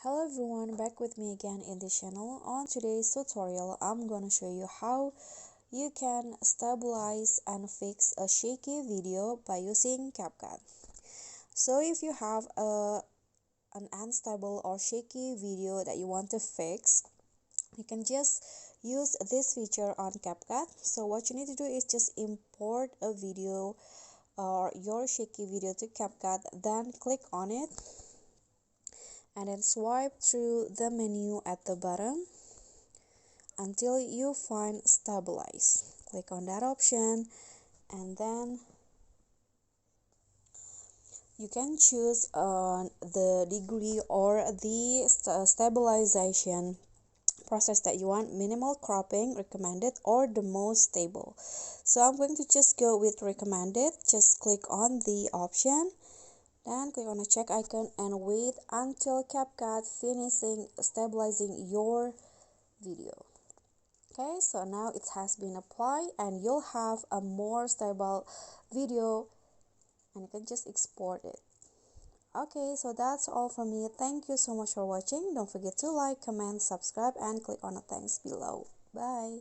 Hello everyone, back with me again in this channel. On today's tutorial, I'm gonna show you how you can stabilize and fix a shaky video by using CapCut. So if you have an unstable or shaky video that you want to fix, you can just use this feature on CapCut. So what you need to do is just import a video or your shaky video to CapCut, then click on it and then swipe through the menu at the bottom until you find stabilize. Click on that option and then you can choose the degree or the stabilization process that you want: minimal cropping recommended or the most stable. So I'm going to just go with recommended. Just click on the option, then click on the check icon and wait until CapCut finishing stabilizing your video. Okay, so now it has been applied and you'll have a more stable video and you can just export it. Okay, so that's all from me. Thank you so much for watching. Don't forget to like, comment, subscribe, and click on the thanks below. Bye.